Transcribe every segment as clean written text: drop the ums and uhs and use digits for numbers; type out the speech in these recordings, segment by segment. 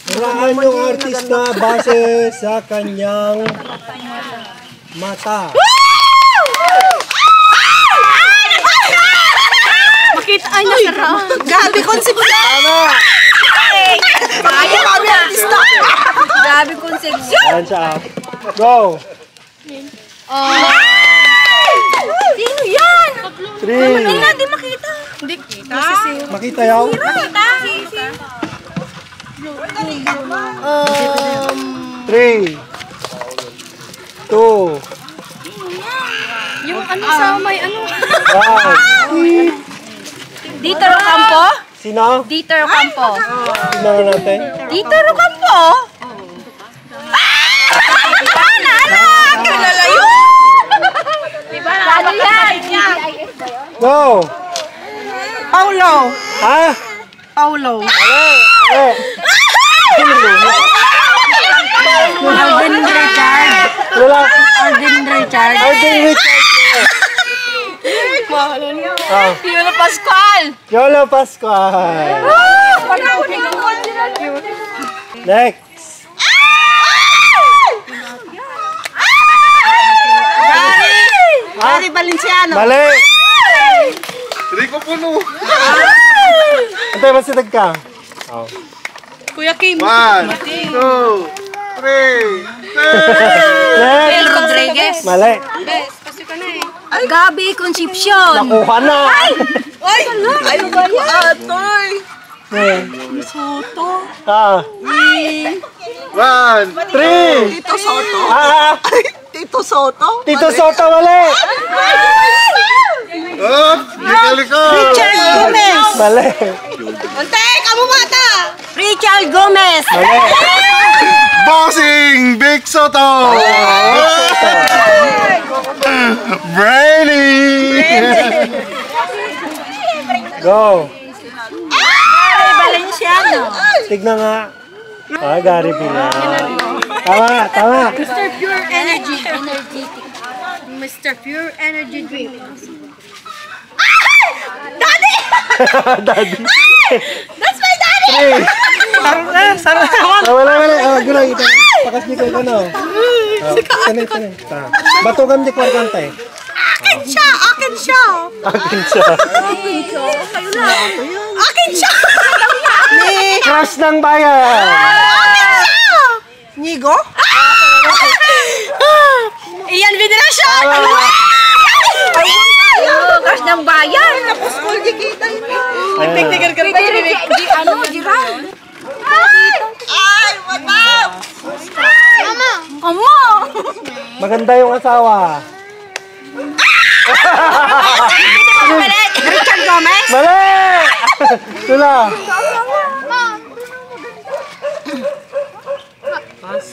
Hulaan yung artista base sa kanyang mata. Makita ay nasarap. Gabi konsepsyon. Gabi artista. Gabi konsepsyon. Ayan siya. Go! Sino yan? 3. Hindi natin makita. Hindi kita. Makita yaw? Makita. 3, 2, Yung ano sa may ano? 1. Dito Campo? Sino? Dito Campo. Sino natin? Dito Campo? Nalo! Kilala yun! Diba na? Yan! Go! Paulo. Ha? Paulo. Alden Richard. Wala. Alden Richard. Alden Richard. Yolo Pascual. Yolo Pascual. Next. Gary Valenciano. Mali. Rico Puno. Antay, masitag ka. Oh. Kuya Kim. 1, 2, 3. Next. El Rodriguez. Mali. Gabi Concepcion. Nakuha na. Ay, ano ba yan? Atoy. Soto. 1, 3. Tito Soto. Tito Soto. Tito Soto, mali. oh, liko. Richard Gomez. Mali. Ante, kamu bata. Richard Gomez. Mali. Bossing Big Soto. Brainy. Go. Gary Valenciano. Tignan nga. Gary Pina. Tama. Mr. Pure Energy. Mr. Pure Energy Drink. Daddy! Daddy. That's my daddy! 3. Wala. Gulay. Pakas niyo kayo ano. Tanay. Batugan di kwarkanta eh. Akin siya. Akin siya. Kayo na. Akin siya. Ni Crush ng bayan. Nigo. Iyan Veneracion! Crush ng bayan! Tapos school kita yun. Nagtigar ka pa yun. Giran. Ay, what up? Mama! Maganda yung asawa. Richard Gomez? Mali! Tula.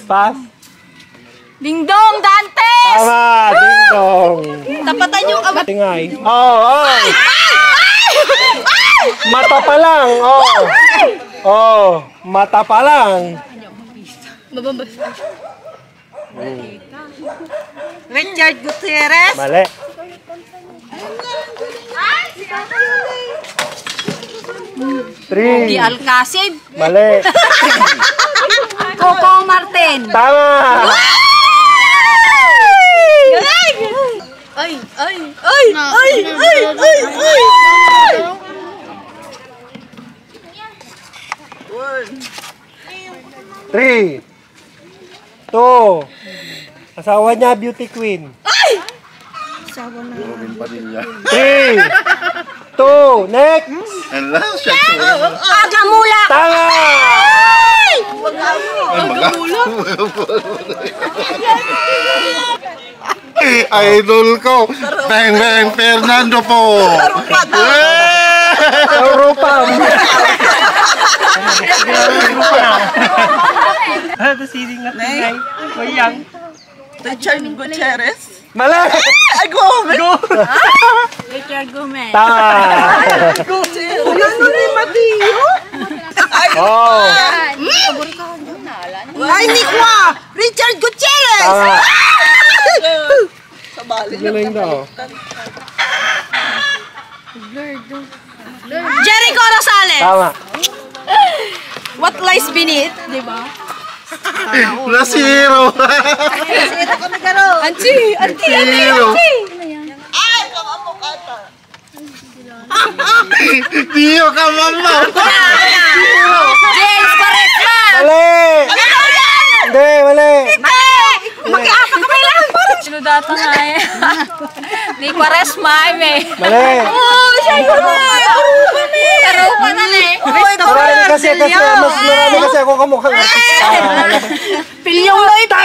Pass. Dingdong Dantes! Tama, ding-dong. Tapatan yung abat. Tingay. Mata pa lang. Mata pa lang. Mabambas. Richard Gutierrez. Mali. Di 3. Alcacid. Mali. Coco Martin. Tama. Ay! 3, 2. Asawa niya, beauty queen. Robin Padilla. 3, 2, next. Hello, siya. Agamula! Tama! Idol ko. Beng Fernando po. Europa. Richard Gutierrez. Mali! Ay, go! Richard Gomez. Tama! Ano ni Mateo? Ay, Nikwa! Richard Gutierrez! Tama! Sa bali. Galing daw. Jericho Rosales. Tama. What lies beneath, di ba? Nasiro. Auntie! Nasiro. Ay, kamamok ata. Dio ka mama. James Quaresma! Mali! Hindi, mali. Mag-aapa ka lang! Sino data nga eh? Ni Quaresma, eh. Mali. Siya yun eh! Arupa na eh! Marami kasi mas marami kasi ako kamukhang artista. Pilyong na ito!